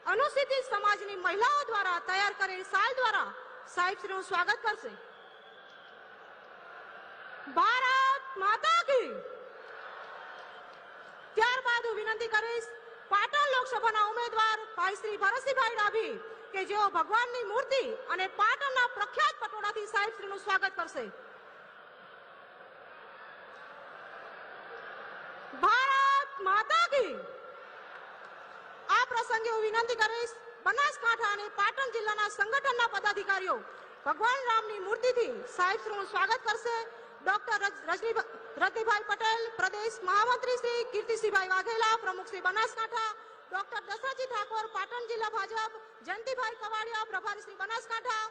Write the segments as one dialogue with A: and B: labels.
A: अनुसूचित समाजनी महिलाओं द्वारा तैयार करेल शाल द्वारा साहेब श्रीનું સ્વાગત કરશે। ભારત માતા की। ત્યારબાદ હું વિનંતી કરીશ પાટણ લોકસભાના ઉમેદવાર ભાઈ શ્રી ભરતસિંહભાઈ ડાભી કે જેઓ ભગવાનની મૂર્તિ અને પાટણના પ્રખ્યાત પટોળાથી સાહેબ શ્રીનું સ્વાગત કરશે। ભારત માતા की। આ પ્રસંગે હું વિનંતી કરીશ બનાસકાંઠા અને પાટણ જિલ્લાના સંગઠનના પદાધિકારીઓ ભગવાન રામની મૂર્તિથી સાહેબ શ્રીનું સ્વાગત કરશે। ડોક્ટર રતિભાઈ પટેલ, પ્રદેશ મહામંત્રી શ્રી કીર્તિસિંહભાઈ વાઘેલા, પ્રમુખ શ્રી બનાસકાંઠા, ડોક્ટર દશરથજી ઠાકોર, પાટણ જિલ્લા ભાજપ, જયંતિભાઈ કવાડિયા, પ્રભારી શ્રી બનાસકાંઠા,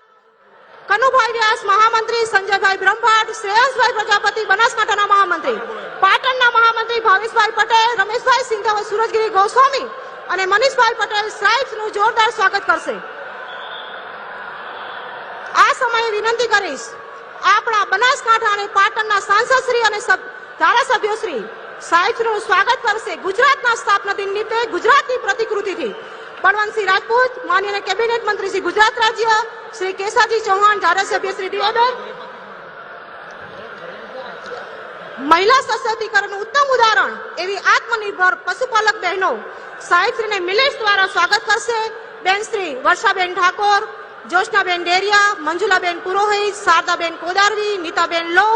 A: કનુભાઈ વ્યાસ, મહામંત્રી સંજયભાઈ બ્રહ્મભટ્ટ, શ્રેયસભાઈ પ્રજાપતિ, બનાસકાંઠાના મહામંત્રી, પાટણના મહામંત્રી ભાવેશભાઈ પટેલ, રમેશભાઈ સિંધાવ, સુરજગીરી ગોસ્વામી અને મનીષભાઈ પટેલ સાહેબનું જોરદાર સ્વાગત કરશે। આ સમયે વિનંતી કરીશ આપણા બનાસકાંઠા અને પાટણના સાંસદશ્રી અને ધારાસભ્યોશ્રી સાહેબનું સ્વાગત કરશે। ગુજરાતના સ્થાપના દિન નિમિત્તે ગુજરાતની પ્રતિકૃતિથી બળવંતસિંહ રાજપૂત, માનનીય કેબિનેટ મંત્રી શ્રી ગુજરાત રાજ્ય શ્રી કેસાજી ચૌહાણ, ધારાસભ્ય શ્રી દિયોદર। મહિલા સશક્તિકરણનું ઉત્તમ ઉદાહરણ એવી આત્મનિર્ભર પશુપાલક બહેનો સાહેબશ્રીને મિલેટ્સ દ્વારા સ્વાગત કરશે। બેન શ્રી વર્ષાબેન ઠાકોર, જોશનાબેન ડેરિયા, મંજુલાબેન પુરોહિત, શારદાબેન કોદારવી, નીતાબેન લો,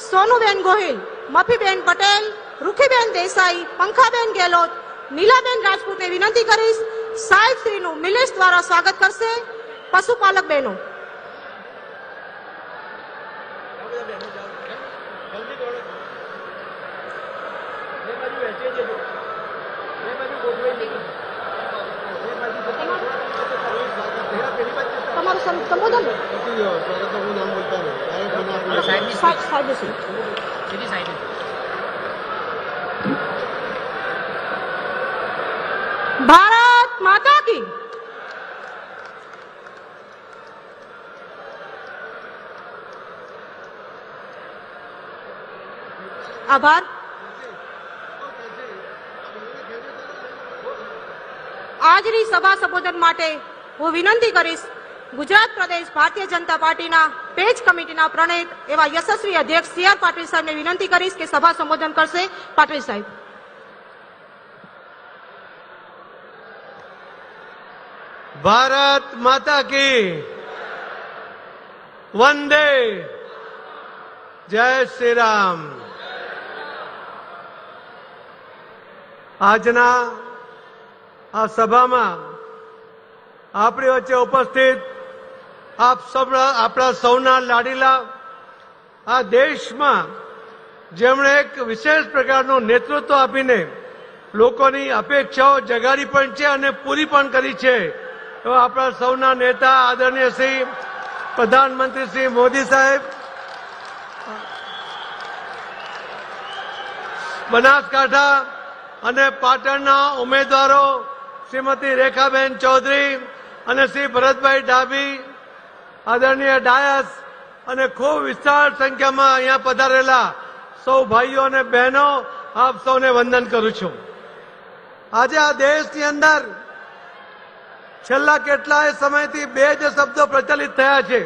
A: સોનુબેન ગોહિલ, મફીબેન પટેલ, રૂખીબેન દેસાઈ, પંખાબેન ગેહલોત, નીલાબેન રાજપૂતને વિનંતી કરીશ સાહેબશ્રીનું મિલેટ્સ દ્વારા સ્વાગત કરશે। પશુપાલક બહેનો તમારું સંબોધન ભારત માતા की। આભાર। આજની સભા સંબોધન માટે હું વિનંતી કરીશ ગુજરાત પ્રદેશ ભારતીય જનતા પાર્ટીના પેજ કમિટીના પ્રણેત એવા યશસ્વી અધ્યક્ષ સી આર પાટીલ સાહેબને વિનંતી કરીશ કે સભા સંબોધન કરશે। પાટીલ સાહેબ।
B: भारत माता की। वंदे। जय श्री राम। આજના આ સભામાં આપણી વચ્ચે ઉપસ્થિત આપણા સૌના લાડીલા આ દેશમાં જેમણે એક વિશેષ પ્રકારનું નેતૃત્વ આપીને લોકોની અપેક્ષાઓ જગાડી પણ છે અને પૂરી પણ કરી છે એવા આપણા સૌના નેતા આદરણીય શ્રી પ્રધાનમંત્રી શ્રી મોદી સાહેબ, બનાસકાંઠા અને પાટણના ઉમેદવારો શ્રીમતી રેખાબેન ચૌધરી અને શ્રી ભરતભાઈ ડાભી, આદરણીય ડાયસ અને ખૂબ વિશાળ સંખ્યામાં અહીંયા પધારેલા સૌ ભાઈઓ અને બહેનો, આપ સૌને વંદન કરું છું। આજે આ દેશની અંદર છેલ્લા કેટલાય સમયથી બે જ શબ્દો પ્રચલિત થયા છે।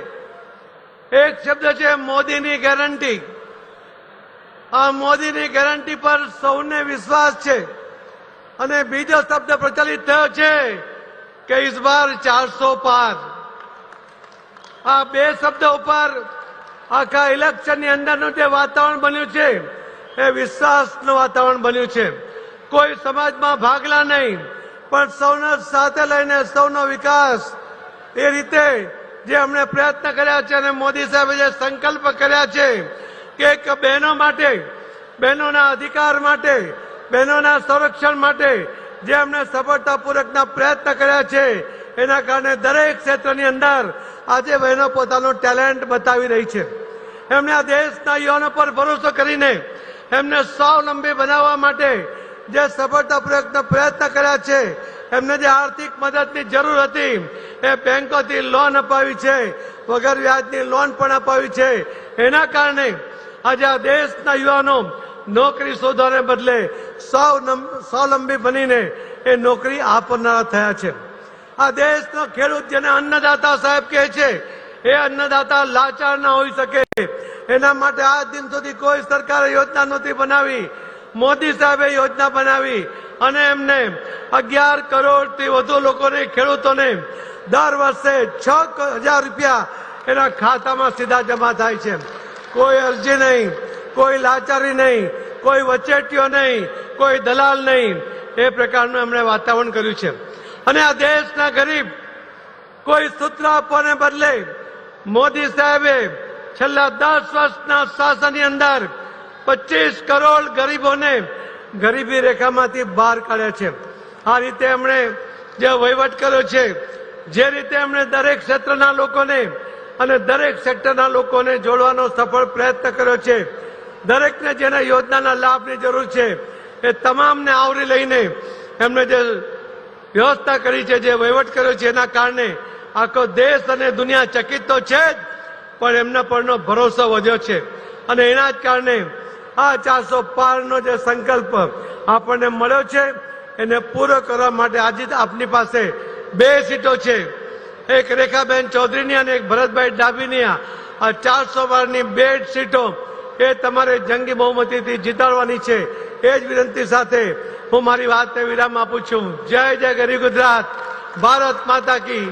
B: એક શબ્દ છે મોદીની ગેરંટી। આ મોદીની ગેરંટી પર સૌને વિશ્વાસ છે અને બીજો શબ્દ પ્રચલિત થયો છે કે इस बार 400 पार। આ બે શબ્દ ઉપર આખા ઇલેક્શનની અંદરનું જે વાતાવરણ બન્યું છે એ વિશ્વાસનું વાતાવરણ બન્યું છે। કોઈ સમાજમાં ભાગલા નહીં પણ સૌને સાથે લઈને સૌનો વિકાસ એ રીતે જે અમને પ્રયત્ન કર્યા છે અને મોદી સાહેબે જે સંકલ્પ કર્યા છે કે એક બહેનો માટે, બહેનોના અધિકાર માટે, બહેનોના સંરક્ષણ માટે જે અમને સફળતાપૂર્વકના પ્રયત્ન કર્યા છે એના કારણે દરેક ક્ષેત્રની અંદર આજે બહેનો પોતાનું ટેલેન્ટ બતાવી રહી છે। એમને આ દેશના યુવાનો પર ભરોસો કરીને એમને સ્વાવલંબી બનાવવા માટે જે સફળતાપૂર્વકના પ્રયત્ન કર્યા છે, એમને જે આર્થિક મદદની જરૂર હતી એ બેંકોથી લોન અપાવી છે, વગર વ્યાજની લોન પણ અપાવી છે। એના કારણે આજે આ દેશના યુવાનો નોકરી શોધવાને બદલે સ્વાવલંબી બનીને એ નોકરી આપનારા થયા છે। આ દેશનો ખેડૂત જેને અન્નદાતા સાહેબ કહે છે એ અન્નદાતા લાચાર ના હોઈ શકે એના માટે આજ દિન સુધી કોઈ સરકારે યોજના નહોતી બનાવી. મોદી સાહેબે યોજના બનાવી અને એમને 11 કરોડથી વધુ લોકોને ખેડૂતોને દર વર્ષે 6,000 રૂપિયા એના ખાતામાં સીધા જમા થાય છે. કોઈ અરજી નહીં, કોઈ લાચારી નહીં, કોઈ વચેટીઓ નહીં, કોઈ દલાલ નહીં. એ પ્રકારનું એમણે વાતાવરણ કર્યું છે. અને આ દેશના ગરીબ કોઈ સૂત્ર આપવાને બદલે મોદી સાહેબે છેલ્લા 10 વર્ષના શાસનની અંદર 25 કરોડ ગરીબોને ગરીબી રેખામાંથી બહાર કાઢ્યા છે. આ રીતે એમણે જે વહીવટ કર્યો છે, જે રીતે એમણે દરેક ક્ષેત્રના લોકોને અને દરેક સેક્ટરના લોકોને જોડવાનો સફળ પ્રયત્ન કર્યો છે. દરેકને જેને યોજનાના લાભની જરૂર છે એ તમામને આવરી લઈને એમણે જે વ્યવસ્થા કરી છે, જે વહીવટ કર્યો છે, એના કારણે આખો દેશ અને દુનિયા ચકિત તો છે જ, પણ એમના પરનો ભરોસો વધ્યો છે. અને એના જ કારણે આ 400 પારનો જે સંકલ્પ આપણને મળ્યો છે એને પૂરો કરવા માટે આજે આપની પાસે 2 સીટો છે, એક રેખાબેન ચૌધરીની અને એક ભરતભાઈ ડાભીની. આ 400 પારની 2 સીટો એ તમારે જંગી બહુમતીથી જીતાડવાની છે. એ જ વિનંતી સાથે હું મારી વાતને વિરામ આપું છું. જય જય ગરીબ ગુજરાત, ભારત માતા કી.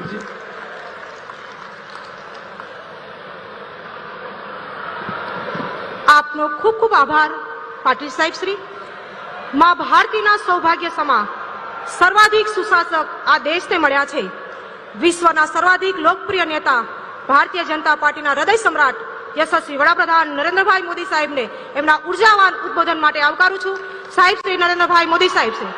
A: આપનો ખૂબ ખૂબ આભાર પાટીલ સાહેબ શ્રી. માં ભારતીના સૌભાગ્ય સમા સર્વાધિક સુશાસક આ દેશને મળ્યા છે. વિશ્વના સર્વાધિક લોકપ્રિય નેતા ભારતીય જનતા પાર્ટીના હૃદય સમ્રાટ યશસ્વી વડાપ્રધાન નરેન્દ્રભાઈ મોદી સાહેબને એમના ઉર્જાવાન ઉદબોધન માટે આવકારું છું. સાહેબ શ્રી નરેન્દ્રભાઈ મોદી સાહેબ શ્રી.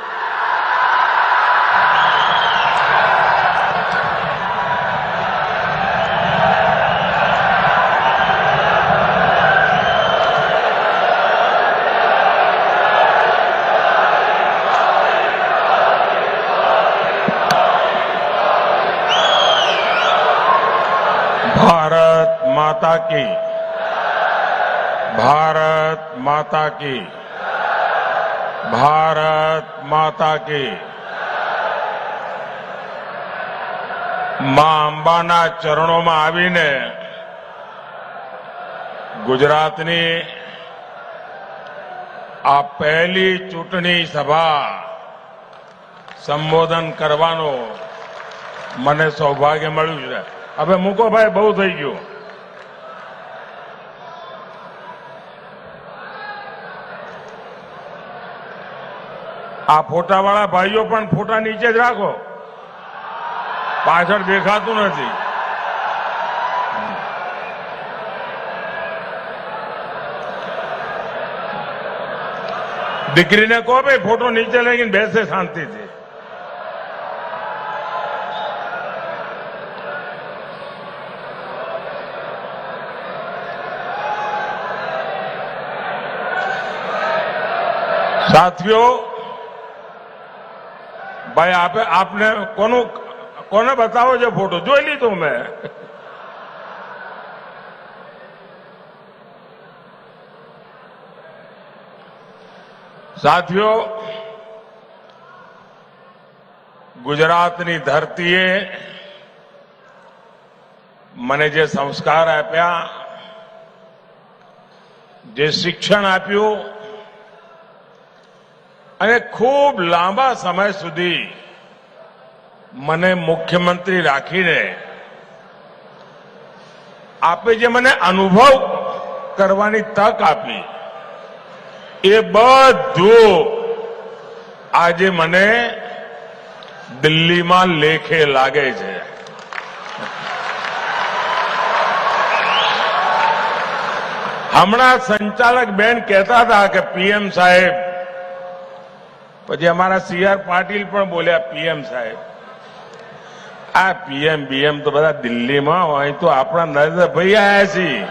C: भारत माता की, भारत माता की, भारत माता की. માં અંબાના ચરણોમાં આવીને ગુજરાતની આ પહેલી ચૂંટણી સભા સંબોધન કરવાનો મને સૌભાગ્ય મળ્યું છે. હવે મૂકો ભાઈ, બહુ થઈ ગયું. આ ફોટાવાળા ભાઈઓ પણ ફોટા નીચે જ રાખો, પાછળ દેખાતું નથી. દીકરીને કહો ભાઈ ફોટો નીચે લઈને બેસે શાંતિથી. સાથીઓ, ભાઈ આપને કોને બતાવો છે ફોટો? જોઈ લીધો મેં. સાથીઓ, ગુજરાતની ધરતીએ મને જે સંસ્કાર આપ્યા, જે શિક્ષણ આપ્યું અને ખૂબ લાંબા સમય સુધી મને મુખ્યમંત્રી રાખીને આપે જે મને અનુભવ કરવાની તક આપી, એ બધું આજે મને દિલ્હીમાં લેખે લાગે છે. હમણાં સંચાલક બેન કહેતા હતા કે પીએમ સાહેબ, પછી અમારા CR પાટીલ પણ બોલ્યા પીએમ સાહેબ. આ પીએમ બીએમ તો બધા દિલ્હીમાં હોય, તો આપણા નરેન્દ્રભાઈ આવ્યા છીએ.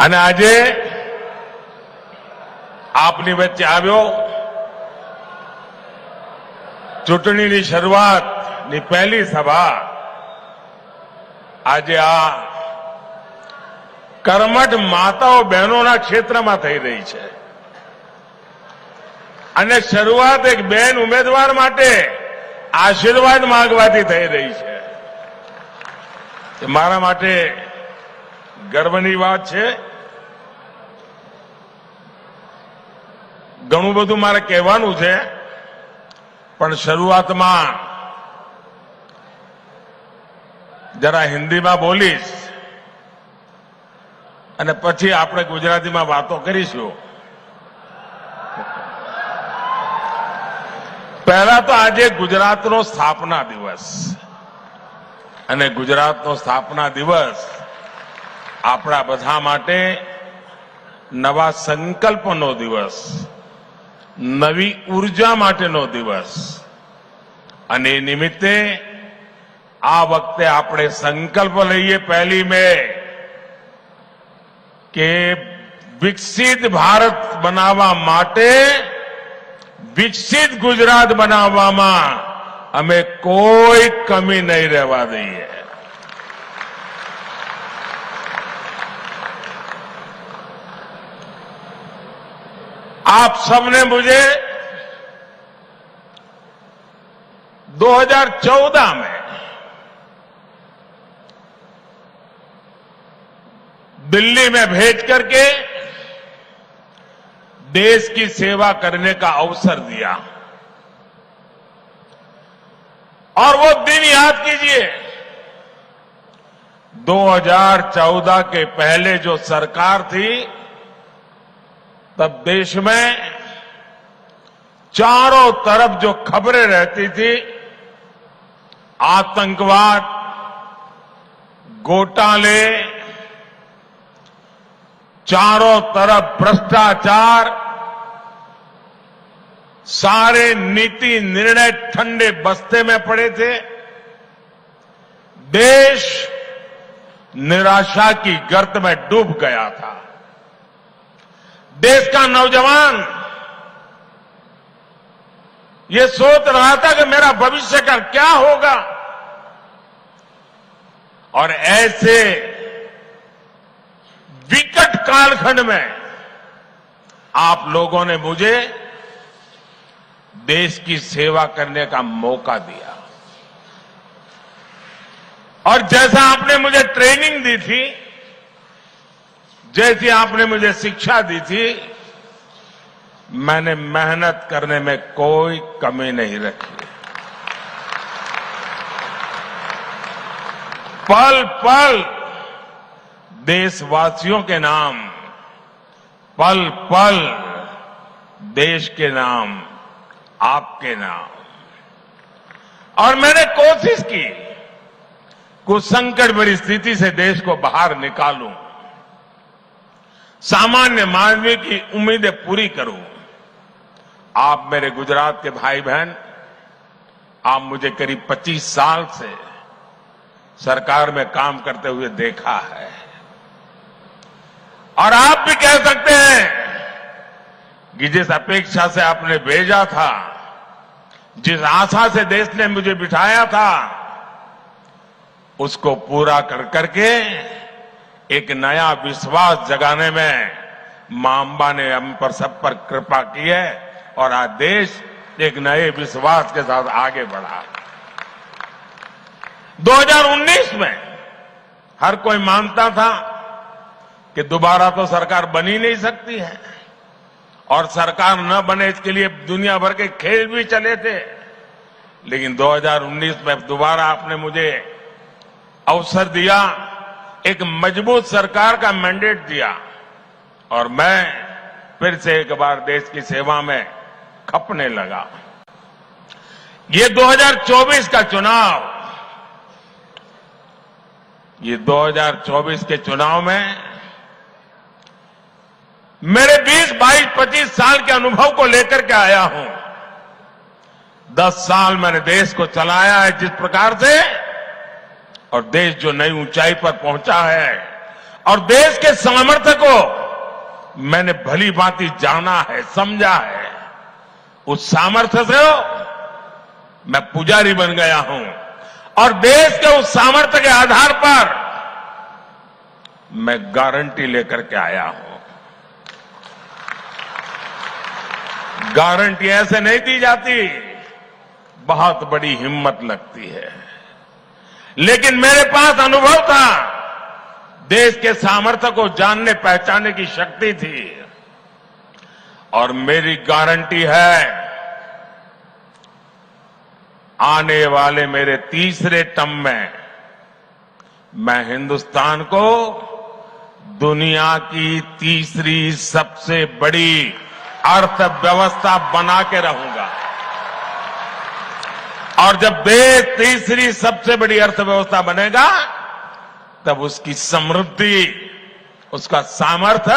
C: અને આજે આપની વચ્ચે આવ્યો, ચૂંટણીની શરૂઆતની પહેલી સભા આજે આ કર્મઠ માતાઓ બહેનોના ક્ષેત્રમાં થઈ રહી છે અને શરૂઆત એક બેન ઉમેદવાર માટે આશીર્વાદ માંગવાથી થઈ રહી છે. મારા માટે ગર્વની વાત છે. ઘણું બધું મારે કહેવાનું છે, પણ શરૂઆતમાં જરા હિન્દીમાં બોલીશ અને પછી આપણે ગુજરાતીમાં વાતો કરીશું. પહેલા તો આજે ગુજરાતનો સ્થાપના દિવસ અને ગુજરાતનો સ્થાપના દિવસ આપણા બધા માટે નવા સંકલ્પનો દિવસ, નવી ઉર્જા માટેનો દિવસ અને એ નિમિત્તે આ વખતે આપણે સંકલ્પ લઈએ 1 મે કે વિકસિત ભારત બનાવવા માટે વિકસિત ગુજરાત બનાવવામાં અમે કોઈ કમી નહીં રહેવા દઈએ. आप सबने मुझे 2014 में दिल्ली में भेज करके देश की सेवा करने का अवसर दिया. और वो दिन याद कीजिए, 2014 के पहले जो सरकार थी तब देश में चारों तरफ जो खबरें रहती थी, आतंकवाद, घोटाले, चारों तरफ भ्रष्टाचार, सारे नीति निर्णय ठंडे बस्ते में पड़े थे. देश निराशा की गर्त में डूब गया था. देश का नौजवान ये सोच रहा था कि मेरा भविष्य का क्या होगा. और ऐसे विकट कालखंड में आप लोगों ने मुझे देश की सेवा करने का मौका दिया. और जैसा आपने मुझे ट्रेनिंग दी थी, जैसी आपने मुझे शिक्षा दी थी, मैंने मेहनत करने में कोई कमी नहीं रखी. पल पल देशवासियों के नाम, पल पल देश के नाम, आपके नाम. और मैंने कोशिश की कुछ संकट भरी स्थिति से देश को बाहर निकालूं, सामान्य मानवीय की उम्मीदें पूरी करूं. आप मेरे गुजरात के भाई बहन, आप मुझे करीब 25 साल से सरकार में काम करते हुए देखा है. और आप भी कह सकते हैं कि जिस अपेक्षा से आपने भेजा था, जिस आशा से देश ने मुझे बिठाया था, उसको पूरा कर करके एक नया विश्वास जगाने में मां अंबा ने हम पर सब पर कृपा की है और आज देश एक नए विश्वास के साथ आगे बढ़ा. 2019 में हर कोई मानता था कि दोबारा तो सरकार बन ही नहीं सकती है और सरकार न बने इसके लिए दुनिया भर के खेल भी चले थे. लेकिन 2019 में दोबारा आपने मुझे अवसर दिया, एक मजबूत सरकार का मैंडेट दिया और मैं फिर से एक बार देश की सेवा में खपने लगा. ये 2024 का चुनाव, ये 2024 के चुनाव में मेरे 20, 22, 25 साल के अनुभव को लेकर के आया हूं. 10 साल मैंने देश को चलाया है जिस प्रकार से, और देश जो नई ऊंचाई पर पहुंचा है और देश के सामर्थ्य को मैंने भली भांति जाना है, समझा है. उस सामर्थ्य से मैं पुजारी बन गया हूं और देश के उस सामर्थ्य के आधार पर मैं गारंटी लेकर के आया हूं। गारंटी ऐसे नहीं दी जाती, बहुत बड़ी हिम्मत लगती है। लेकिन मेरे पास अनुभव था, देश के सामर्थ्य को जानने पहचानने की शक्ति थी, और मेरी गारंटी है आने वाले मेरे तीसरे टर्म में मैं हिंदुस्तान को दुनिया की तीसरी सबसे बड़ी अर्थव्यवस्था बना के रहूंगा। और जब देश तीसरी सबसे बड़ी अर्थव्यवस्था बनेगा, तब उसकी समृद्धि, उसका सामर्थ्य,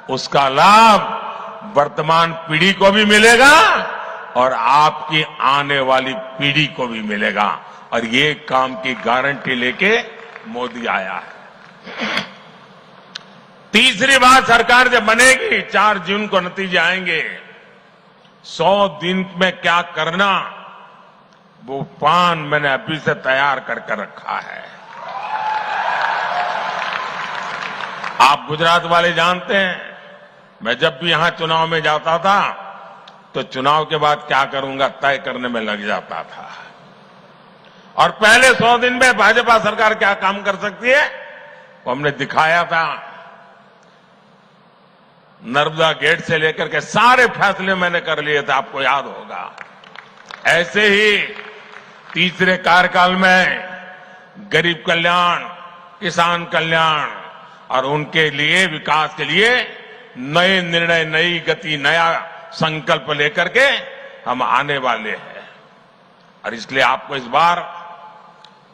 C: उसका लाभ वर्तमान पीढ़ी को भी मिलेगा और आपकी आने वाली पीढ़ी को भी मिलेगा। और ये काम की गारंटी लेके मोदी आया है। तीसरी बार सरकार जब बनेगी, 4 जून को नतीजे आएंगे। 100 दिन में क्या करना, वो प्लान मैंने अभी से तैयार करके रखा है। आप गुजरात वाले जानते हैं, मैं जब भी यहां चुनाव में जाता था तो चुनाव के बाद क्या करूंगा तय करने में लग जाता था। और पहले 100 दिन में भाजपा सरकार क्या काम कर सकती है वो हमने दिखाया था। नर्मदा गेट से लेकर के सारे फैसले मैंने कर लिए थे, आपको याद होगा। ऐसे ही तीसरे कार्यकाल में गरीब कल्याण, किसान कल्याण और उनके लिए विकास के लिए नए निर्णय, नई गति, नया संकल्प लेकर के हम आने वाले हैं। और इसलिए आपको इस बार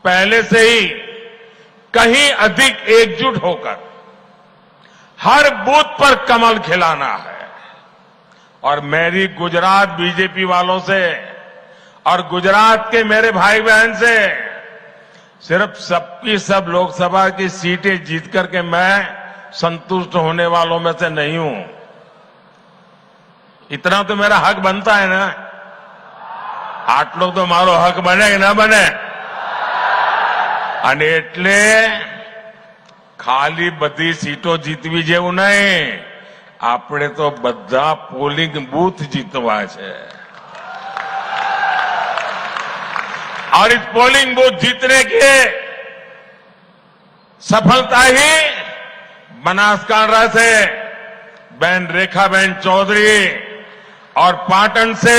C: पहले से ही कहीं अधिक एकजुट होकर हर बूथ पर कमल खिलाना है। और मेरी गुजरात बीजेपी वालों से और गुजरात के मेरे भाई बहन से सिर्फ सबकी सब लोकसभा की सीटें जीत करके मैं संतुष्ट होने वालों में से नहीं हूं। इतना तो मेरा हक बनता है ना। आटलो तो मारो हक बने कि ना बने। અને એટલે ખાલી બધી સીટો જીતવી જેવું નહીં, આપણે તો બધા પોલિંગ બૂથ જીતવા છે। और इस पोलिंग बूथ जीतने की सफलता ही बनासकांठा से बहन रेखाबेन चौधरी और पाटन से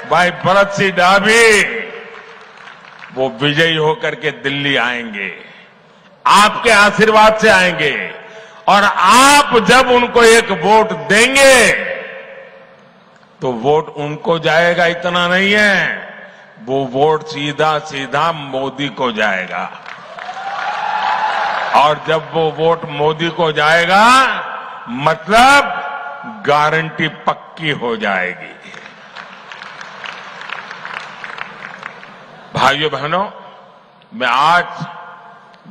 C: भाई भरत सिंह डाभी वो विजयी होकर के दिल्ली आएंगे, आपके आशीर्वाद से आएंगे। और आप जब उनको एक वोट देंगे तो वोट उनको जाएगा इतना नहीं है, वो वोट सीधा सीधा मोदी को जाएगा। और जब वो वोट मोदी को जाएगा मतलब गारंटी पक्की हो जाएगी। भाइयों बहनों, मैं आज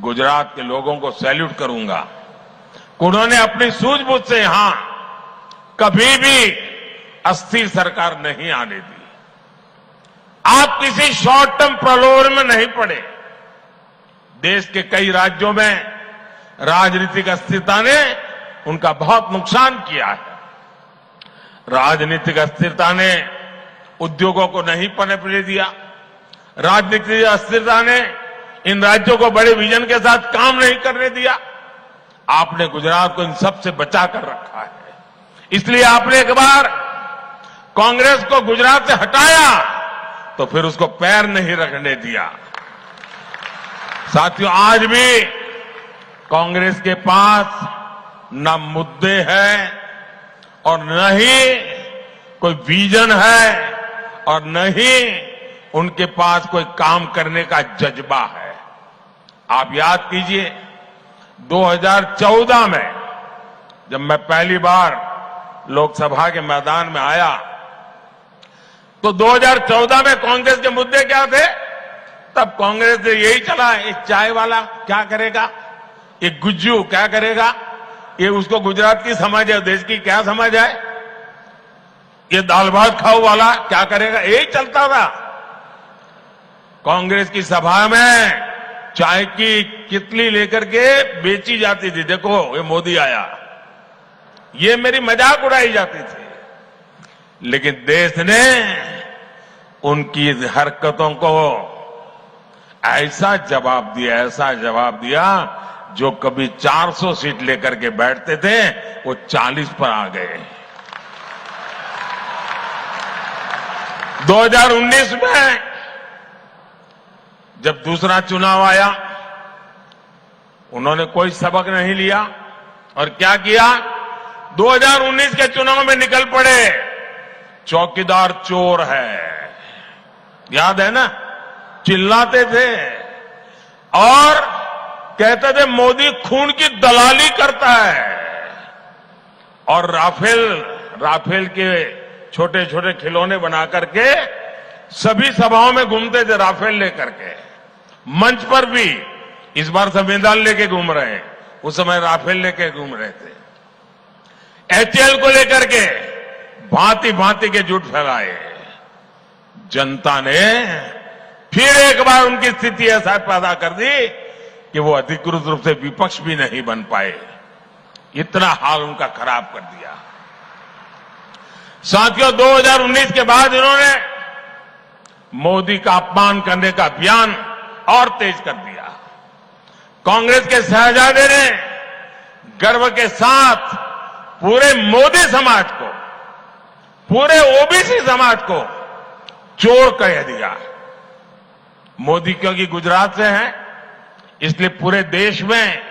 C: गुजरात के लोगों को सैल्यूट करूंगा। उन्होंने अपनी सूझबूझ से यहां कभी भी अस्थिर सरकार नहीं आने दी। आप किसी शॉर्ट टर्म प्रलोभन में नहीं पड़े। देश के कई राज्यों में राजनीतिक अस्थिरता ने उनका बहुत नुकसान किया है। राजनीतिक अस्थिरता ने उद्योगों को नहीं पनपने दिया। राजनीतिक अस्थिरता ने इन राज्यों को बड़े विजन के साथ काम नहीं करने दिया। आपने गुजरात को इन सब से बचा कर रखा है। इसलिए आपने एक बार कांग्रेस को गुजरात से हटाया तो फिर उसको पैर नहीं रखने दिया। साथियों, आज भी कांग्रेस के पास न मुद्दे हैं और न ही कोई विजन है और न ही उनके पास कोई काम करने का जज्बा है। आप याद कीजिए 2014 में जब मैं पहली बार लोकसभा के मैदान में आया तो 2014 में कांग्रेस के मुद्दे क्या थे? तब कांग्रेस ने यही चला, ये चाय वाला क्या करेगा, ये गुज्जू क्या करेगा, ये उसको गुजरात की समझ है, देश की क्या समझ है, ये दाल भात खाओ वाला क्या करेगा, यही चलता था। कांग्रेस की सभा में चाय की कितली लेकर के बेची जाती थी। देखो ये मोदी आया, ये मेरी मजाक उड़ाई जाती थी। लेकिन देश ने उनकी हरकतों को ऐसा जवाब दिया जो कभी 400 सीट लेकर के बैठते थे वो 40 पर आ गए। 2019 में जब दूसरा चुनाव आया, उन्होंने कोई सबक नहीं लिया और क्या किया, 2019 के चुनाव में निकल पड़े, चौकीदार चोर है, याद है ना, चिल्लाते थे और कहते थे मोदी खून की दलाली करता है। और राफेल के छोटे छोटे खिलौने बना करके सभी सभाओं में घूमते थे, राफेल लेकर के। मंच पर भी इस बार संविधान लेके घूम रहे हैं, उस समय राफेल लेके घूम रहे थे। एचएएल को लेकर के भांति भांति के झूठ फैलाए। जनता ने फिर एक बार उनकी स्थिति ऐसा पैदा कर दी कि वो अधिकृत रूप से विपक्ष भी नहीं बन पाए। इतना हाल उनका खराब कर दिया। साथियों, 2019 के बाद इन्होंने मोदी का अपमान करने का अभियान और तेज कर दिया। कांग्रेस के शहजादे ने गर्व के साथ पूरे मोदी समाज को, पूरे ओबीसी समाज को चोर कह दिया। मोदी क्योंकि गुजरात से हैं, इसलिए पूरे देश में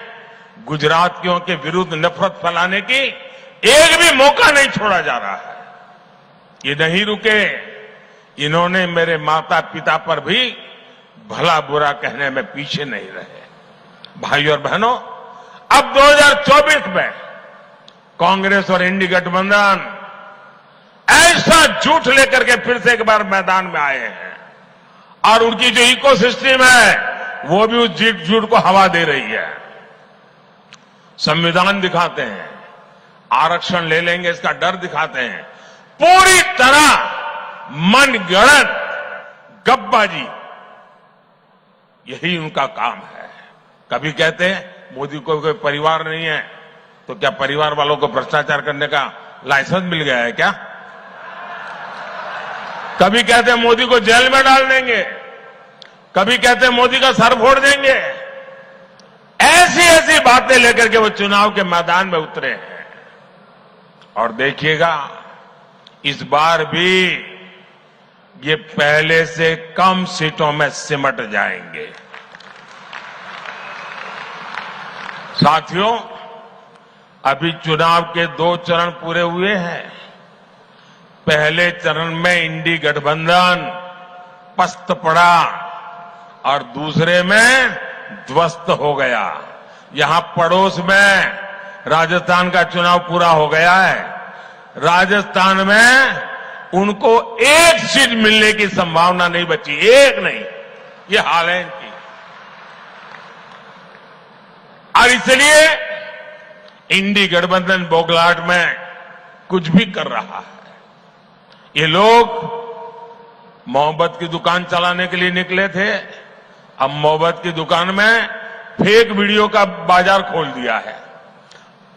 C: गुजरातियों के विरुद्ध नफरत फैलाने की एक भी मौका नहीं छोड़ा जा रहा है। ये नहीं रुके, इन्होंने मेरे माता पिता पर भी भला बुरा कहने में पीछे नहीं रहे। भाइयों और बहनों, अब 2024 में कांग्रेस और इंडी गठबंधन ऐसा झूठ लेकर के फिर से एक बार मैदान में आए हैं और उनकी जो इकोसिस्टम है वो भी उस झूठ को हवा दे रही है। संविधान दिखाते हैं, आरक्षण ले लेंगे इसका डर दिखाते हैं, पूरी तरह मनगढ़ंत गप्पाजी, यही उनका काम है। कभी कहते हैं मोदी को कोई परिवार नहीं है, तो क्या परिवार वालों को भ्रष्टाचार करने का लाइसेंस मिल गया है क्या? कभी कहते हैं मोदी को जेल में डाल देंगे, कभी कहते हैं मोदी का सर फोड़ देंगे। ऐसी ऐसी बातें लेकर के वो चुनाव के मैदान में उतरे हैं। और देखिएगा, इस बार भी ये पहले से कम सीटों में सिमट जाएंगे। साथियों, अभी चुनाव के 2 चरण पूरे हुए हैं। पहले चरण में इंडी गठबंधन पस्त पड़ा और दूसरे में ध्वस्त हो गया। यहां पड़ोस में राजस्थान का चुनाव पूरा हो गया है। राजस्थान में उनको एक सीट मिलने की संभावना नहीं बची, एक नहीं, ये हाल है इनकी। और इसलिए इंडी गठबंधन बोगलाहट में कुछ भी कर रहा है। ये लोग मोहब्बत की दुकान चलाने के लिए निकले थे, अब मोहब्बत की दुकान में फेक वीडियो का बाजार खोल दिया है।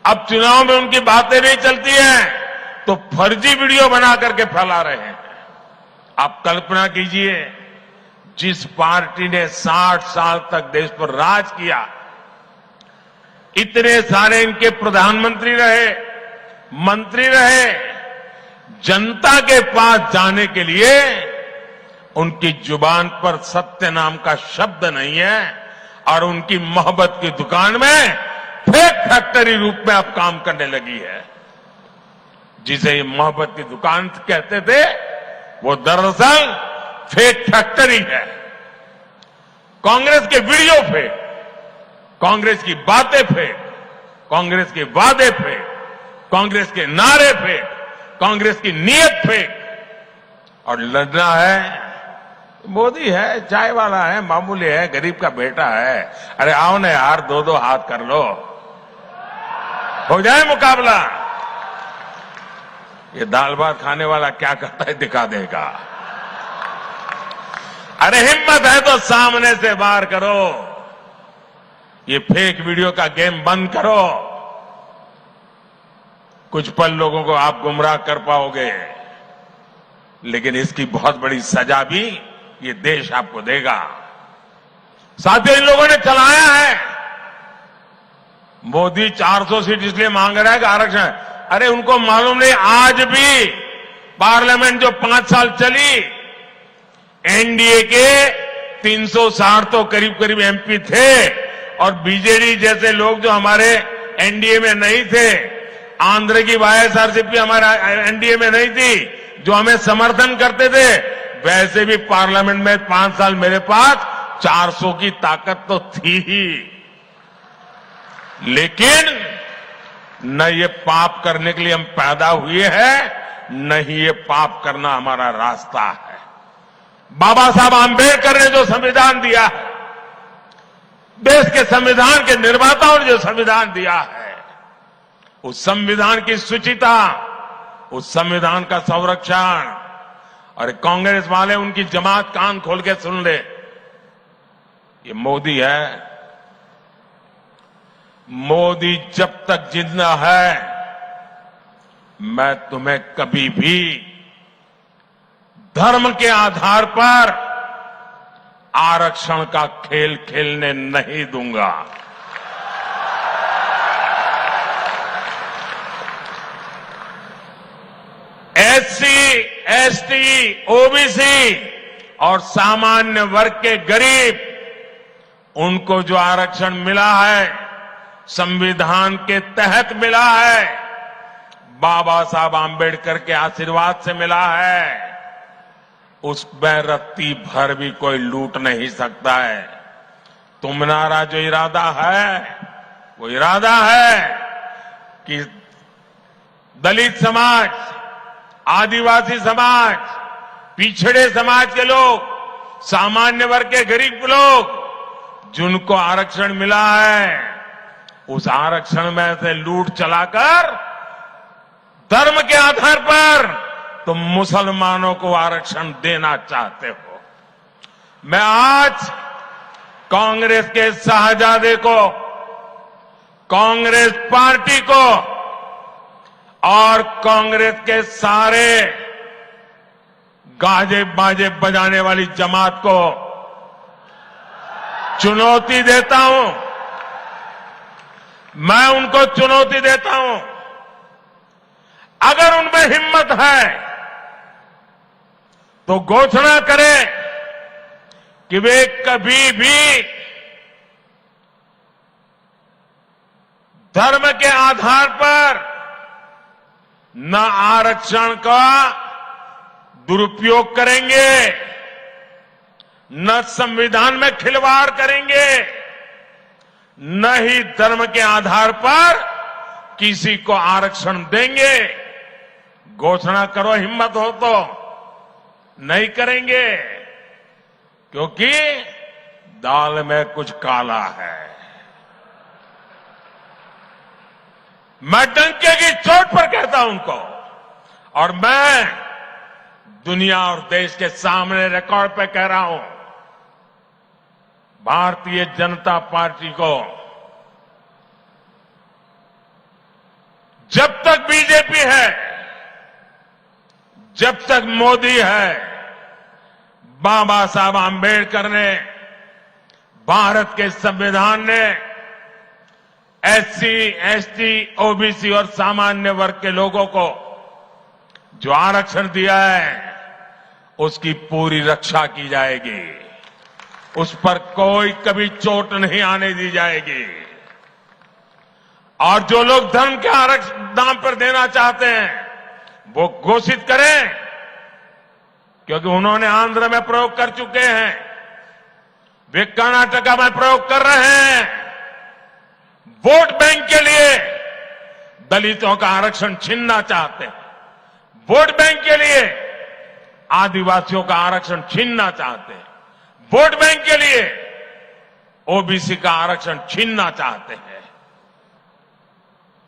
C: अब चुनाव में उनकी बातें नहीं चलती हैं तो फर्जी वीडियो बना करके फैला रहे हैं। आप कल्पना कीजिए, जिस पार्टी ने 60 साल तक देश पर राज किया, इतने सारे इनके प्रधानमंत्री रहे, मंत्री रहे, जनता के पास जाने के लिए उनकी जुबान पर सत्य नाम का शब्द नहीं है और उनकी मोहब्बत की दुकान में फेक फैक्ट्री रूप में अब काम करने लगी है। जिसे ये मोहब्बत की दुकान कहते थे, वो दरअसल फेक फैक्ट्री है। कांग्रेस के वीडियो फेक, कांग्रेस की बातें फेक, कांग्रेस के वादे फेक, कांग्रेस के नारे फेक, कांग्रेस की नीयत फेक। और लड़ना है, मोदी है, चाय वाला है, मामूली है, गरीब का बेटा है। अरे आओ ना यार, 2-2 हाथ कर लो, हो जाए मुकाबला। ये दाल भात खाने वाला क्या करता है दिखा देगा। अरे हिम्मत है तो सामने से वार करो, ये फेक वीडियो का गेम बंद करो। कुछ पल लोगों को आप गुमराह कर पाओगे, लेकिन इसकी बहुत बड़ी सजा भी ये देश आपको देगा। साथियों, इन लोगों ने चलाया है। मोदी 400 सीट इसलिए मांग रहा है कि आरक्षण, अरे उनको मालूम नहीं, आज भी पार्लियामेंट जो 5 साल चली, एनडीए के 360 तो करीब करीब एमपी थे, और बीजेडी जैसे लोग जो हमारे एनडीए में नहीं थे, आंध्र की वाईएसआरसीपी हमारा एनडीए में नहीं थी, जो हमें समर्थन करते थे, वैसे भी पार्लियामेंट में 5 साल मेरे पास 400 की ताकत तो थी ही। लेकिन न ये पाप करने के लिए हम पैदा हुए हैं, न ही ये पाप करना हमारा रास्ता है। बाबा साहब आंबेडकर ने जो संविधान दिया है, देश के संविधान के निर्माताओं ने जो संविधान दिया है, उस संविधान की शुचिता, उस संविधान का संरक्षण, और कांग्रेस वाले उनकी जमात कान खोल के सुन ले, ये मोदी है। मोदी जब तक जिंदा है, मैं तुम्हें कभी भी धर्म के आधार पर आरक्षण का खेल खेलने नहीं दूंगा। एससी, एसटी, ओबीसी और सामान्य वर्ग के गरीब, उनको जो आरक्षण मिला है, संविधान के तहत मिला है, बाबा साहब आंबेडकर के आशीर्वाद से मिला है, उसमें रत्ती भर भी कोई लूट नहीं सकता है। तुम्हारा जो इरादा है, वो इरादा है कि दलित समाज, आदिवासी समाज, पिछड़े समाज के लोग, सामान्य वर्ग के गरीब लोग, जिनको आरक्षण मिला है, उस आरक्षण में से लूट चलाकर धर्म के आधार पर तुम मुसलमानों को आरक्षण देना चाहते हो। मैं आज कांग्रेस के शाहजादे को, कांग्रेस पार्टी को और कांग्रेस के सारे गाजे बाजे बजाने वाली जमात को चुनौती देता हूं। मैं उनको चुनौती देता हूं, अगर उनमें हिम्मत है तो घोषणा करें कि वे कभी भी धर्म के आधार पर न आरक्षण का दुरुपयोग करेंगे, न संविधान में खिलवाड़ करेंगे, न ही धर्म के आधार पर किसी को आरक्षण देंगे। घोषणा करो, हिम्मत हो तो। नहीं करेंगे, क्योंकि दाल में कुछ काला है। मैं डंके की चोट पर कहता हूं उनको, और मैं दुनिया और देश के सामने रिकॉर्ड पे कह रहा हूं, भारतीय जनता पार्टी को जब तक बीजेपी है, जब तक मोदी है, बाबा साहब आंबेडकर ने, भारत के संविधान ने एससी, एसटी, ओबीसी और सामान्य वर्ग के लोगों को जो आरक्षण दिया है, उसकी पूरी रक्षा की जाएगी। उस पर कोई कभी चोट नहीं आने दी जाएगी। और जो लोग धर्म के आरक्षण दाम पर देना चाहते हैं, वो घोषित करें, क्योंकि उन्होंने आंध्र में प्रयोग कर चुके हैं, वे कर्नाटका में प्रयोग कर रहे हैं। वोट बैंक के लिए दलितों का आरक्षण छीनना चाहते हैं, वोट बैंक के लिए आदिवासियों का आरक्षण छीनना चाहते हैं, वोट बैंक के लिए ओबीसी का आरक्षण छीनना चाहते हैं।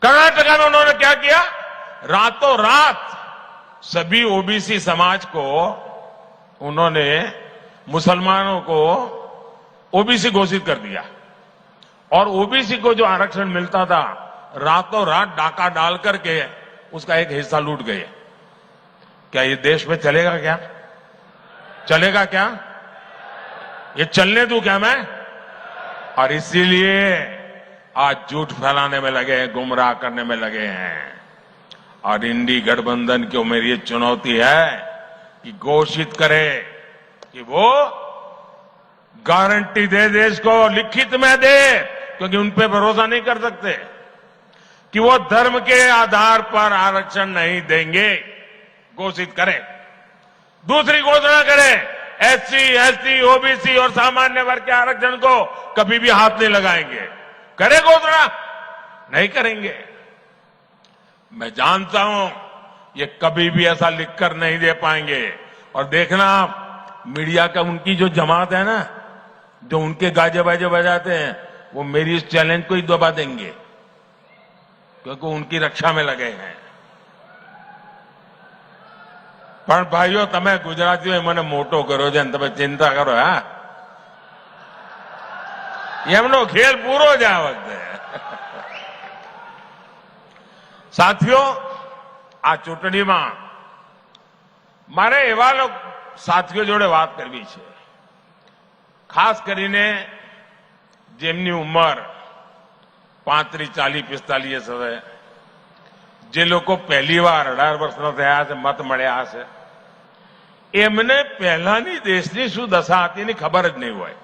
C: कर्नाटका में उन्होंने क्या किया, रातों रात सभी ओबीसी समाज को उन्होंने, मुसलमानों को ओबीसी घोषित कर दिया, और ओबीसी को जो आरक्षण मिलता था, रातों रात डाका डाल करके उसका एक हिस्सा लूट गए। क्या ये देश में चलेगा क्या? चलेगा क्या? ये चलने दूं क्या मैं? और इसीलिए आज झूठ फैलाने में लगे हैं, गुमराह करने में लगे हैं। और इंडी गठबंधन को मेरी ये चुनौती है कि घोषित करे कि वो गारंटी दे देश को, लिखित में दे, क्योंकि उन पे भरोसा नहीं कर सकते, कि वो धर्म के आधार पर आरक्षण नहीं देंगे। घोषित करें। दूसरी घोषणा करें, एससी, एसटी, ओबीसी और सामान्य वर्ग के आरक्षण को कभी भी हाथ नहीं लगाएंगे। करे घोषणा? नहीं करेंगे। मैं जानता हूं ये कभी भी ऐसा लिखकर नहीं दे पाएंगे। और देखना आप, मीडिया का उनकी जो जमात है ना, जो उनके गाजे बाजे बजाते हैं, वो मेरी इस चैलेंज को ही दबा देंगे, क्योंकि उनकी रक्षा में लगे हैं। પણ ભાઈઓ, તમે ગુજરાતીઓએ મને મોટો કર્યો છે ને તમે ચિંતા કરો. હા, એમનો ખેલ પૂરો જ આ વખતે. સાથીઓ, આ ચૂંટણીમાં મારે એવા સાથીઓ જોડે વાત કરવી છે, ખાસ કરીને જેમની ઉંમર 35, 40, 45 હશે, જે લોકો પહેલી વાર 18 વર્ષના થયા છે, મત મળ્યા હશે, એમને પહેલાની દેશની શું દશા હતી એની ખબર જ નહીં હોય.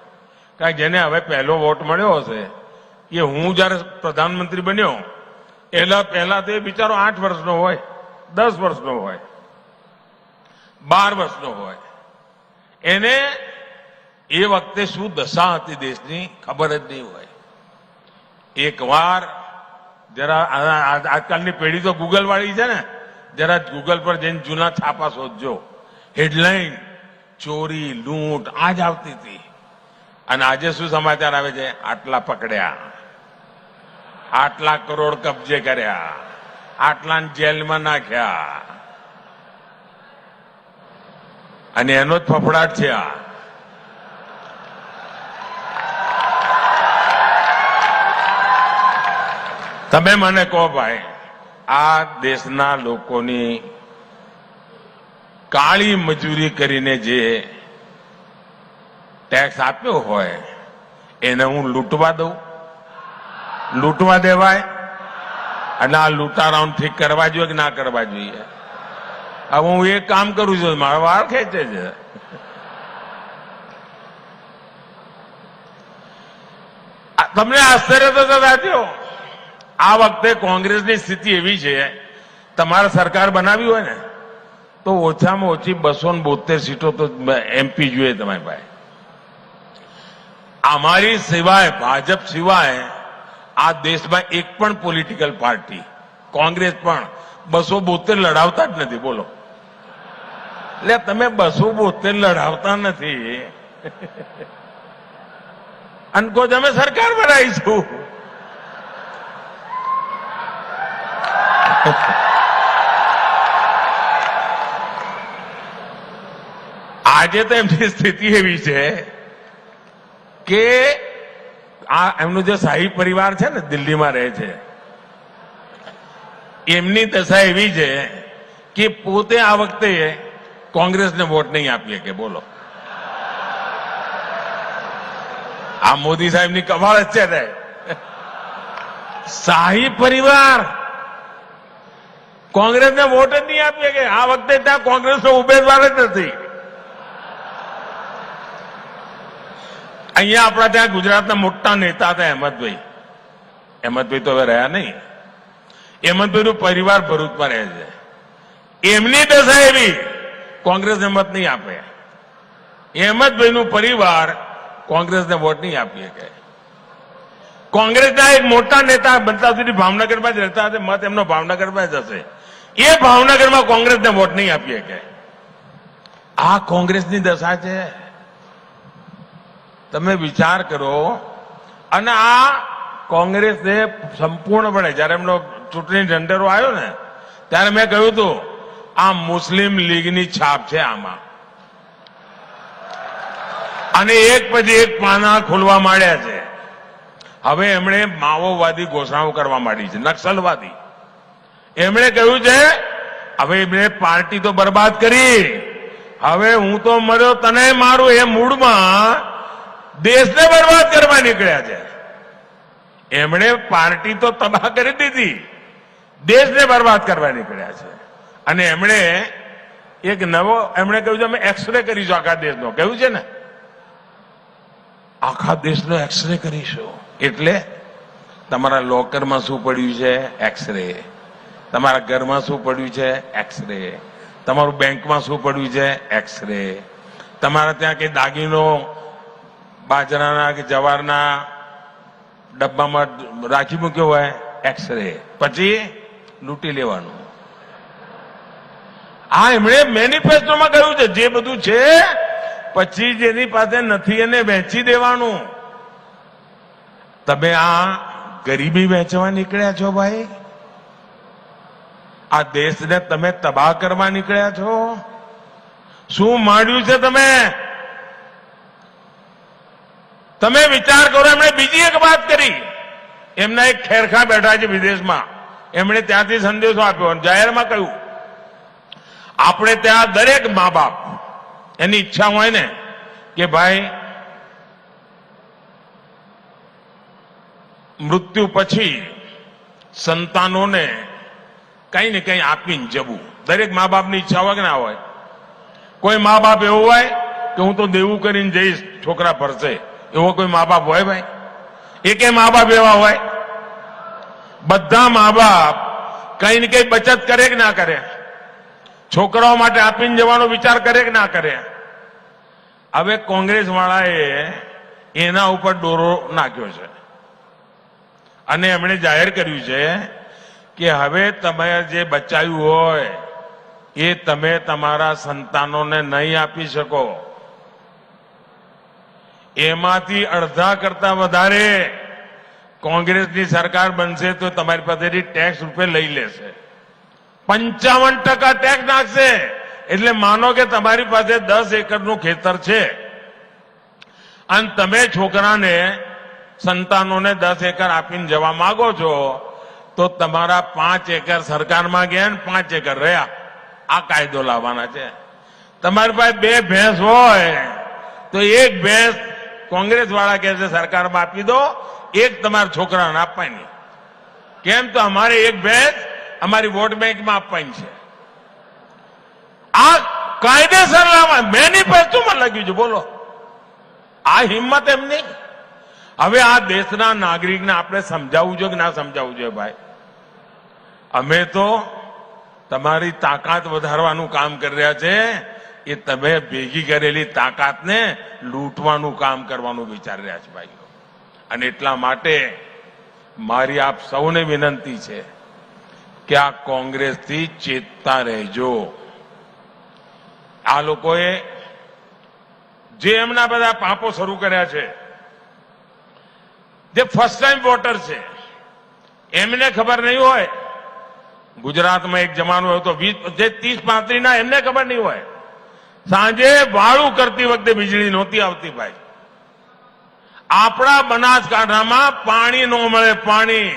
C: કારણ કે જેને હવે પહેલો વોટ મળ્યો હશે, એ હું જયારે પ્રધાનમંત્રી બન્યો એના પહેલા તો એ બિચારો 8 વર્ષનો હોય, 10 વર્ષનો હોય, 12 વર્ષનો હોય. એને એ વખતે શું દશા હતી દેશની ખબર જ નહીં હોય. એકવાર જરા આજકાલની પેઢી તો ગૂગલ વાળી છે ને, જરા ગૂગલ પર જઈને જૂના છાપા શોધજો. હેડલાઇન ચોરી, લૂંટ આ જ આવતી હતી. અને આજે શું સમાચાર આવે છે? આટલા પકડ્યા, આટલા કરોડ કબજે કર્યા, આટલાને જેલમાં નાખ્યા. અને એનો જ ફફડાટ છે આ. તમે મને કહો ભાઈ, આ દેશના લોકોની કાળી મજૂરી કરીને જે ટેક્સ આપ્યો હોય એને હું લૂંટવા દઉં? લૂંટવા દેવાય? અને આ લૂંટારાઓને ઠીક કરવા જોઈએ કે ના કરવા જોઈએ? હવે હું એક કામ કરું છું, મારો વાળ ખેંચે છે. તમને આશ્ચર્ય તો થયો. આ વખતે કોંગ્રેસની સ્થિતિ એવી છે, તમારે સરકાર બનાવી હોય ને તો ઓછામાં ઓછી 272 સીટો તો એમપી જોઈએ તમારી પાસે. અમારી સિવાય, ભાજપ સિવાય આ દેશમાં એક પણ પોલિટિકલ પાર્ટી, કોંગ્રેસ પણ 272 લડાવતા જ નથી. બોલો, એટલે તમે 272 લડાવતા નથી અને કહો અમે સરકાર બનાવીશું. આજે તો એમની સ્થિતિ એવી છે કે આ એમનો જે શાહી પરિવાર છે ને, દિલ્હીમાં રહે છે, એમની દશા એવી છે કે પોતે આ વખતે કોંગ્રેસને વોટ નહીં આપીએ કે. બોલો, આ મોદી સાહેબની કમાલ જ છે ને. શાહી પરિવાર કોંગ્રેસને વોટ જ નહીં આપીએ કે. આ વખતે ત્યાં કોંગ્રેસનો ઉમેદવાર જ નથી. અહીંયા આપણા ત્યાં ગુજરાતના મોટા નેતા હતા અહેમદભાઈ. અહેમદભાઈ તો હવે રહ્યા નહીં. અહેમદભાઈનો પરિવાર ભરૂચમાં રહે છે. એમની દશા એવી, કોંગ્રેસને મત નહીં આપે. અહેમદભાઈનું પરિવાર કોંગ્રેસને વોટ નહીં આપીએ કે. કોંગ્રેસના એક મોટા નેતા બનતા સુધી ભાવનગરમાં જ રહેતા હશે, મત એમનો ભાવનગરમાં જ હશે. એ ભાવનગરમાં કોંગ્રેસને વોટ નહીં આપીએ કે. આ કોંગ્રેસની દશા છે. તમે વિચાર કરો. અને આ કોંગ્રેસે સંપૂર્ણપણે, જયારે એમનો ચૂંટણી ઢંઢેરો આવ્યો ને, ત્યારે મેં કહ્યું હતું આ મુસ્લિમ લીગની છાપ છે આમાં. અને એક પછી એક પાના ખોલવા માંડ્યા છે. હવે એમણે માઓવાદી ઘોષણાઓ કરવા માંડી છે, નક્સલવાદી. એમણે કહ્યું છે હવે એમણે પાર્ટી તો બરબાદ કરી, હવે હું તો મર્યો તને મારું, એ મૂડમાં દેશને બરબાદ કરવા નીકળ્યા છે. એમણે પાર્ટી તો તબાહ કરી દીધી, દેશને બરબાદ કરવા નીકળ્યા છે. અને એમણે એક નવો એમણે કહ્યું છે અમે એક્સરે કરીશું આખા દેશનો. કહ્યું છે ને આખા દેશનો એક્સરે કરીશું. એટલે તમારા લોકરમાં શું પડ્યું છે એક્સરે, તમારા ઘરમાં શું પડ્યું છે એક્સરે, તમારું બેંકમાં શું પડ્યું છે એક્સરે, તમારા ત્યાં કઈ દાગીનો બાજરાના કે જવારના ડબ્બામાં રાખી મૂક્યો હોય એક્સરે, પછી લૂંટી લેવાનું. આ એમણે મેનિફેસ્ટોમાં કહ્યું છે જે બધું છે પછી જેની પાસે નથી એને વેચી દેવાનું. તમે આ ગરીબી વેચવા નીકળ્યા છો ભાઈ, આ દેશને તમે તબાહ કરવા નીકળ્યા છો. શું માંડ્યું છે તમે? તમે વિચાર કરો. એમણે બીજી એક વાત કરી. એમના એક ખેરખા બેઠા છે વિદેશમાં, એમણે ત્યાંથી સંદેશો આપ્યો અને જાહેરમાં કહ્યું આપણે ત્યાં દરેક મા બાપ એની ઈચ્છા હોય ને કે ભાઈ મૃત્યુ પછી સંતાનોને કઈ ને કઈ આપીને જવું. દરેક મા બાપની ઈચ્છા હોય કે ના હોય? કોઈ મા બાપ એવું હોય કે હું તો દેવું કરીને જઈશ છોકરા ભરશે, એવો કોઈ મા બાપ હોય ભાઈ? એકે મા બાપ એવા હોય? બધા મા બાપ કઈ ને કઈ બચત કરે કે ના કરે? છોકરાઓ માટે આપીને જવાનો વિચાર કરે કે ના કરે? હવે કોંગ્રેસ વાળાએ એના ઉપર દોરો નાખ્યો છે અને એમણે જાહેર કર્યું છે કે હવે તમે જે બચાવ્યું હોય એ તમે તમારા સંતાનોને નહીં આપી શકો. એમાંથી અડધા કરતા વધારે કોંગ્રેસની સરકાર બનશે તો તમારી પાસેથી ટેક્સ રૂપે લઈ લેશે. 55% ટેક્સ નાખશે. એટલે માનો કે તમારી પાસે 10 એકરનું ખેતર છે અને તમે છોકરાને સંતાનોને 10 એકર આપીને જવા માંગો છો તો તમારા 5 એકર સરકારમાં ગયા ને 5 એકર રહ્યા. આ કાયદો લાવવાના છે. તમારી પાસે 2 ભેંસ હોય તો 1 ભેંસ કોંગ્રેસ વાળા કહે છે સરકારમાં આપી દો, 1 તમારા છોકરાને આપવાની. કેમ? તો અમારે 1 ભેંસ અમારી વોટ બેંકમાં આપવાની છે. આ કાયદેસર લાવવા મેનિફેસ્ટોમાં લખ્યું છે. બોલો, આ હિંમત એમ નહીં. હવે આ દેશના નાગરિકને આપણે સમજાવવું જોઈએ કે ના સમજાવવું જોઈએ? ભાઈ અમે તો તમારી તાકાત વધારવાનું કામ કરી રહ્યા છે, એ તમે ભેગી કરેલી તાકાતને લૂંટવાનું કામ કરવાનું વિચારી રહ્યા છે ભાઈઓ. અને એટલા માટે મારી આપ સૌને વિનંતી છે કે આ કોંગ્રેસથી ચેતતા રહેજો. આ લોકોએ જે એમના બધા પાપો શરૂ કર્યા છે, જે ફર્સ્ટ ટાઈમ વોટર છે એમને ખબર નહીં હોય. ગુજરાતમાં એક જમાનો હતો 30-35 ના, એમને ખબર નહીં હોય. સાંજે વાળું કરતી વખતે વીજળી નહોતી આવતી ભાઈ. આપણા બનાસકાંઠામાં પાણી ન મળે. પાણી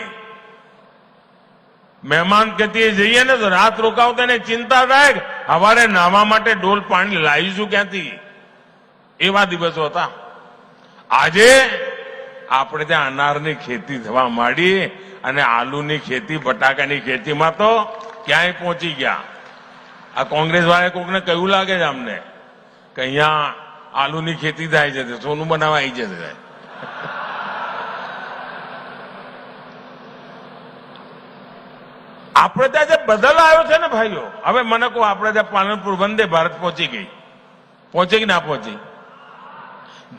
C: મહેમાન ગતિએ જઈએ ને તો રાત રોકાવતા ને ચિંતા થાય કે સવારે નાહવા માટે ડોલ પાણી લાવીશું ક્યાંથી. એવા દિવસો હતા. આજે આપણે ત્યાં અનારની ખેતી થવા માંડી અને આલુની ખેતી, બટાકાની ખેતીમાં તો ક્યાંય પહોંચી ગયા. આ કોંગ્રેસ વાળાએ કોકને કયું લાગે છે અમને કે અહીંયા આલુની ખેતી થાય છે, સોનું બનાવવા આવી જશે. આપણે ત્યાં જે બદલ આવ્યો છે ને ભાઈઓ, હવે મને કહો આપણે ત્યાં પાલનપુર વંદે ભારત પહોંચી ગઈ. પહોંચી કે ના પહોંચી?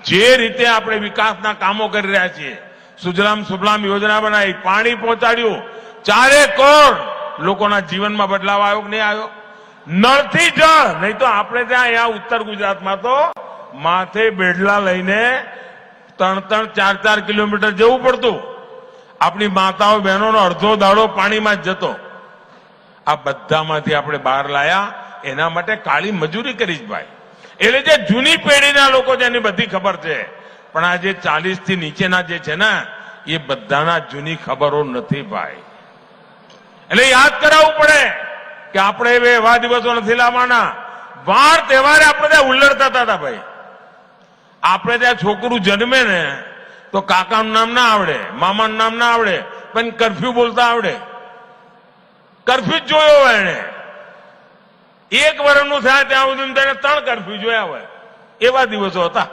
C: જે રીતે આપણે વિકાસના કામો કરી રહ્યા છીએ, સુજલામ સુફલામ યોજના બનાવી, પાણી પહોંચાડ્યું, 4 કરોડ લોકોના જીવનમાં બદલાવ આવ્યો કે નહીં આવ્યો? નળથી જળ. નહીં તો આપણે ત્યાં અહીંયા ઉત્તર ગુજરાતમાં તો માથે બેડલા લઈને 3-4 કિલોમીટર જવું પડતું. આપણી માતાઓ બહેનોનો અડધો દાડો પાણીમાં જ જતો. આ બધામાંથી આપણે બહાર લાયા. એના માટે કાળી મજૂરી કરી જ ભાઈ. એટલે જે જૂની પેઢીના લોકો જેની બધી ખબર છે, પણ આ જે 40 થી નીચેના જે છે ને એ બધાના જૂની ખબરો નથી ભાઈ. એટલે યાદ કરાવવું પડે કે આપણે હવે એવા દિવસો નથી લાવવાના. વાર તહેવારે આપણે ત્યાં ઉલ્લડતા હતા ભાઈ. આપણે ત્યાં છોકરું જન્મે ને તો કાકાનું નામ ના આવડે, મામાનું નામ ના આવડે, પણ કરફ્યુ બોલતા આવડે. કરફ્યુ જ જોયો હોય એને. 1 વર્ષનું થાય ત્યાં સુધી તેને 3 કરફ્યુ જોયા હોય. એવા દિવસો હતા.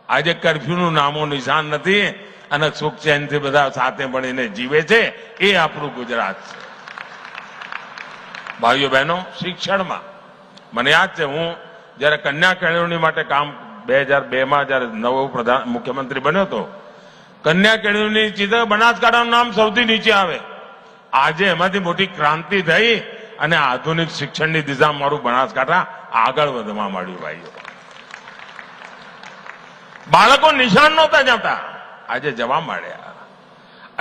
C: આજે કરફ્યુનું નામો નિશાન નથી અને સુખ ચેનથી બધા સાથે મળીને જીવે છે. એ આપણું ગુજરાત છે. ભાઈઓ બહેનો, શિક્ષણમાં મને યાદ છે, હું જયારે કન્યા કેળવણી માટે કામ 2002માં જયારે નવો મુખ્યમંત્રી બન્યો હતો, કન્યા કેળવણી ચિત્ર બનાસકાંઠાનું નામ સૌથી નીચે આવે. આજે એમાંથી મોટી ક્રાંતિ થઈ અને આધુનિક શિક્ષણની દિશા મારું બનાસકાંઠા આગળ વધવા માંડ્યું. ભાઈઓ, બાળકો નિશાન નહોતા જતા, આજે જવા માંડ્યા.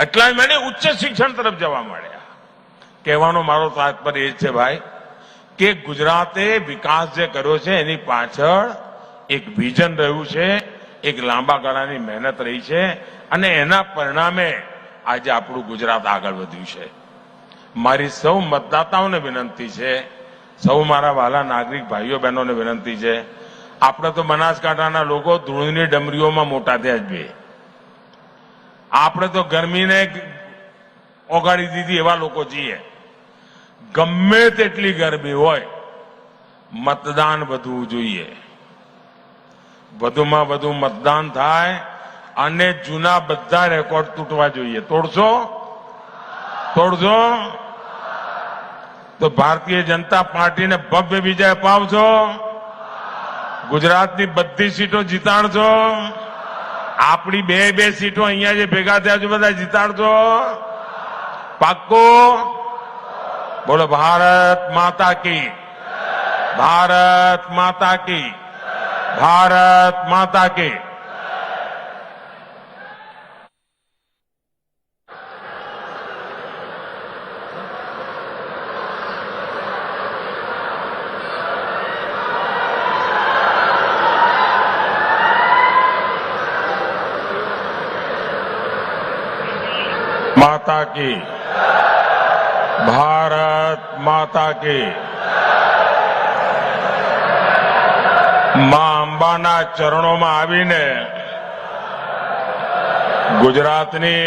C: એટલા મને ઉચ્ચ શિક્ષણ તરફ જવા માંડ્યા. કહેવાનો મારો તાત્પર્ય એ છે ભાઈ કે ગુજરાતે વિકાસ જે કર્યો છે એની પાછળ એક વિઝન રહ્યું છે, એક લાંબા ગાળાની મહેનત રહી છે અને એના પરિણામે આજે આપણું ગુજરાત આગળ વધ્યું છે. મારી સૌ મતદાતાઓને વિનંતી છે, સૌ મારા વહાલા નાગરિક ભાઈઓ બહેનોને વિનંતી છે, આપણે તો બનાસકાંઠાના લોકો ધૂળની ડમરીઓમાં મોટા થયા જ. આપણે તો ગરમીને ઓગાળી દીધી એવા લોકો છીએ. ગમે તેટલી ગરમી હોય, મતદાન વધવું જોઈએ. વધુમાં વધુ મતદાન થાય અને જૂના બધા રેકોર્ડ તૂટવા જોઈએ. તોડશો તો ભારતીય જનતા પાર્ટીને ભવ્ય વિજય અપાવશો. ગુજરાતની બધી સીટો જીતાડશો. આપણી 2 સીટો અહીંયા જે ભેગા થયા છે બધા જીતાડશો. પાક્કો? બોલો ભારત માતા કી, ભારત માતા કી, ભારત માતા કી. माता की, भारत माता की. માં અંબાના ચરણોમાં આવીને ગુજરાતની